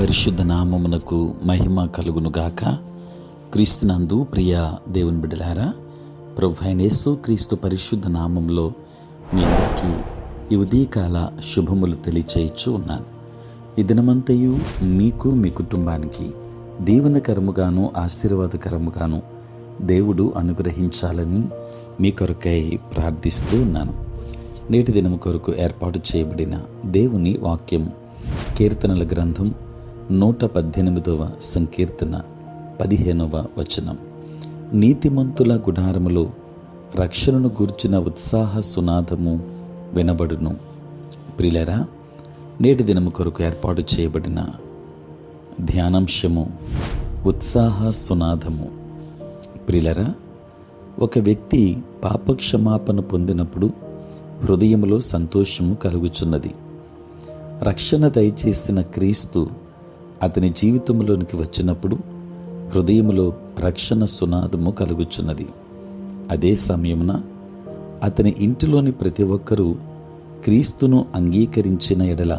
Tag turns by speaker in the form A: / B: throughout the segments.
A: పరిశుద్ధ నామమునకు మహిమ కలుగునుగాక. క్రీస్తునందు ప్రియ దేవుని బిడ్డలారా, ప్రభు అయిన యేసు క్రీస్తు పరిశుద్ధ నామంలో మీ అందరికీ ఈ ఉదయకాల శుభములు తెలియచేయచ్చు ఉన్నాను. ఈ దినమంతయు మీకు మీ కుటుంబానికి దీవెనకరముగాను ఆశీర్వాదకరముగాను దేవుడు అనుగ్రహించాలని మీ కొరకై ప్రార్థిస్తూ ఉన్నాను. నేటి దినము కొరకు ఏర్పాటు చేయబడిన దేవుని వాక్యము కీర్తనల గ్రంథం 118వ సంకీర్తన 15వ వచనం. నీతిమంతుల గుడారములో రక్షణను గూర్చిన ఉత్సాహ సునాదము వినబడును. ప్రియులారా, నేటి దినము కొరకు ఏర్పాటు చేయబడిన ధ్యానాంశము ఉత్సాహ సునాదము. ప్రియులారా, ఒక వ్యక్తి పాపక్షమాపణ పొందినప్పుడు హృదయములో సంతోషము కలుగుచున్నది. రక్షణ దయచేసిన క్రీస్తు అతని జీవితంలోనికి వచ్చినప్పుడు హృదయములో రక్షణ సునాదము కలుగుచున్నది. అదే సమయమున అతని ఇంటిలోని ప్రతి ఒక్కరూ క్రీస్తును అంగీకరించిన ఎడల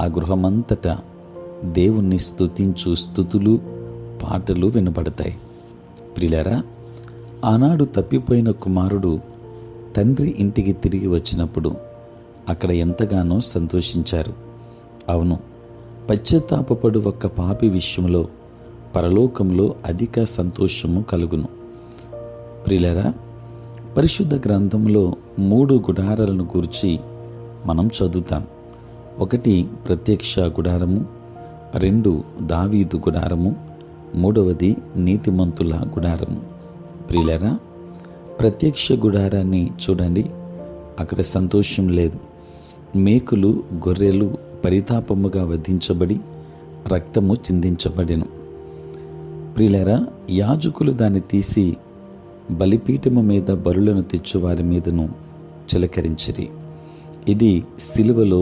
A: ఆ గృహమంతటా దేవుణ్ణి స్తుతించు స్తుతులు, పాటలు వినబడతాయి. ప్రియులారా, ఆనాడు తప్పిపోయిన కుమారుడు తండ్రి ఇంటికి తిరిగి వచ్చినప్పుడు అక్కడ ఎంతగానో సంతోషించారు. అవును, పశ్చాత్తాపపడు ఒక్క పాపి విషయంలో పరలోకంలో అధిక సంతోషము కలుగును. ప్రియులారా, పరిశుద్ధ గ్రంథంలో 3 గుడారాలను గురించి మనం చదువుతాం. 1 ప్రత్యక్ష గుడారము, 2 దావీదు గుడారము, 3వది నీతిమంతుల గుడారము. ప్రియులారా, ప్రత్యక్ష గుడారాన్ని చూడండి. అక్కడ సంతోషం లేదు. మేకులు, గొర్రెలు పరితాపముగా వధించబడి రక్తము చిందించబడెను. ప్రియులారా, యాజకులు దాన్ని తీసి బలిపీఠము మీద బలులను తెచ్చువారి మీదను చిలకరించిరి. ఇది సిలువలో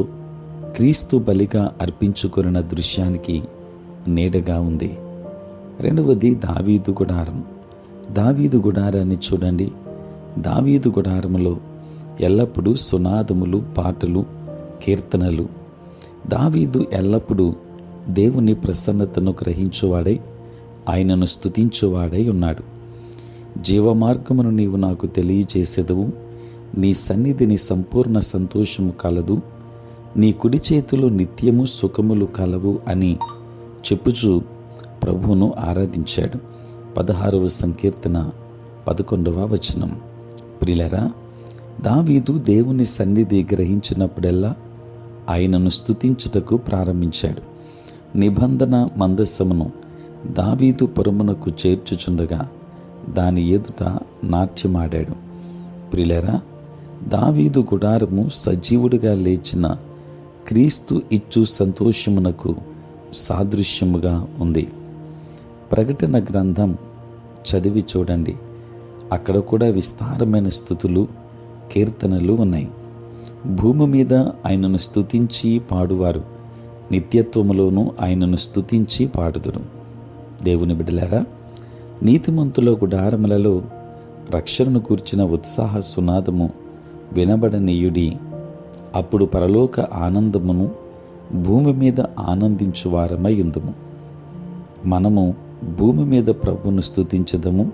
A: క్రీస్తు బలిగా అర్పించుకొనిన దృశ్యానికి నీడగా ఉంది. 2వది దావీదు గుడారం. దావీదు గుడారాన్ని చూడండి. దావీదు గుడారములో ఎల్లప్పుడూ సునాదములు, పాటలు, కీర్తనలు. దావీదు ఎల్లప్పుడూ దేవుని ప్రసన్నతను గ్రహించువాడై ఆయనను స్తుతించువాడై ఉన్నాడు. జీవమార్గమును నీవు నాకు తెలియజేసేదవు, నీ సన్నిధిని సంపూర్ణ సంతోషము కలదు, నీ కుడి చేతిలో నిత్యము సుఖములు కలవు అని చెప్పుచు ప్రభువును ఆరాధించాడు. 16వ సంకీర్తన 11వ వచనం. ప్రియులారా, దావీదు దేవుని సన్నిధి గ్రహించినప్పుడల్లా ఆయనను స్తుతించుటకు ప్రారంభించాడు. నిబంధన మందస్సమును దావీదు పురమునకు చేర్చుచుండగా దాని ఎదుట నాట్యమాడాడు. ప్రియులారా, దావీదు గుడారము సజీవుడిగా లేచిన క్రీస్తు ఇచ్చు సంతోషమునకు సాదృశ్యముగా ఉంది. ప్రకటన గ్రంథం చదివి చూడండి. అక్కడ కూడా విస్తారమైన స్తుతులు, కీర్తనలు ఉన్నాయి. భూమి మీద ఆయనను స్తుతించి పాడువారు నిత్యత్వములోనూ ఆయనను స్తుతించి పాడుదురు. దేవుని బిడ్డలారా, నీతిమంతుల గుడారములలో రక్షణను కూర్చిన ఉత్సాహ సునాదము వినబడనీయుడి. అప్పుడు పరలోక ఆనందమును భూమి మీద ఆనందించువారమై ఉందుము. మనము భూమి మీద ప్రభువును స్తుతించెదము,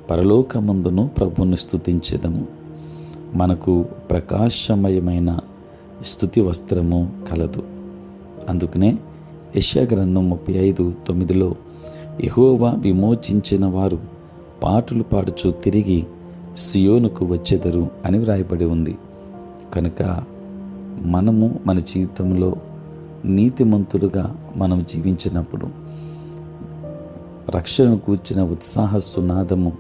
A: పరలోకమందును ప్రభువును స్తుతించెదము. మనకు ప్రకాశమయమైన స్తుతి వస్త్రము కలదు. అందుకనే యెషయా గ్రంథం 35:9లో యెహోవా విమోచించిన వారు పాటలు పాడుచు తిరిగి సియోనుకు వచ్చెదరు అని వ్రాయబడి ఉంది. కనుక మనము మన జీవితంలో నీతిమంతులుగా మనం జీవించినప్పుడు రక్షణను కూర్చిన ఉత్సాహ సునాదము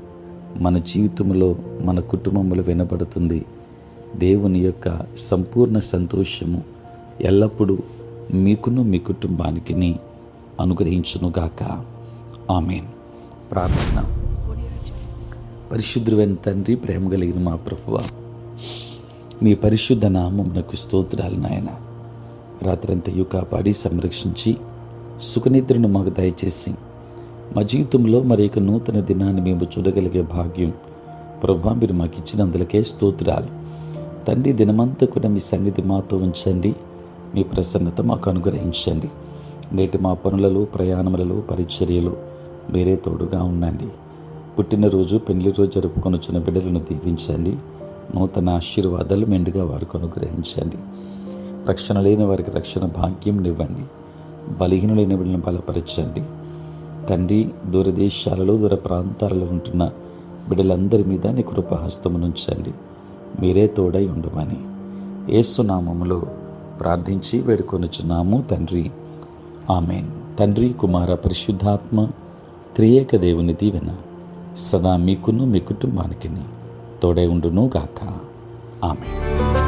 A: మన జీవితంలో, మన కుటుంబంలో వినబడుతుంది. దేవుని యొక్క సంపూర్ణ సంతోషము ఎల్లప్పుడూ మీకును మీ కుటుంబానికి అనుగ్రహించునుగాక. ఆమేన్. ప్రార్థన. పరిశుద్ధుడైన తండ్రి, ప్రేమ కలిగిన మా ప్రభువా, మీ పరిశుద్ధ నామమునకు స్తోత్రాలు నాయన. రాత్రంతయు కాపాడి సంరక్షించి సుఖనిద్రను మాకు దయచేసి మా జీవితంలో మరి ఒక నూతన దినాన్ని మేము చూడగలిగే భాగ్యం ప్రభా మీరు మాకు ఇచ్చినందులకే స్తోత్రాలు. తండ్రి, దినమంతా కూడా మీ సన్నిధి మాతో ఉంచండి. మీ ప్రసన్నత మాకు అనుగ్రహించండి. నేటి మా పనులలో, ప్రయాణములలో, పరిచర్యలు మీరే తోడుగా ఉండండి. పుట్టినరోజు, పెళ్లి రోజు జరుపుకొనుచున్న బిడ్డలను దీవించండి. నూతన ఆశీర్వాదాలు మెండుగా వారికి అనుగ్రహించండి. రక్షణ లేని వారికి రక్షణ భాగ్యం ఇవ్వండి. బలహీనులైన బిడ్డలను బలపరచండి. తండ్రి, దూరదేశాలలో, దూర ప్రాంతాలలో ఉంటున్న బిడ్డలందరి మీద నీ కృపాహస్తమునుంచండి. మీరే తోడై ఉండమని యేసు నామములో ప్రార్థించి వేడుకొనుచున్నాము తండ్రి. ఆమేన్. తండ్రి, కుమార, పరిశుద్ధాత్మ త్రియేక దేవుని దీవెన సదా మీకును మీ కుటుంబానికి తోడై ఉండును గాక. ఆమేన్.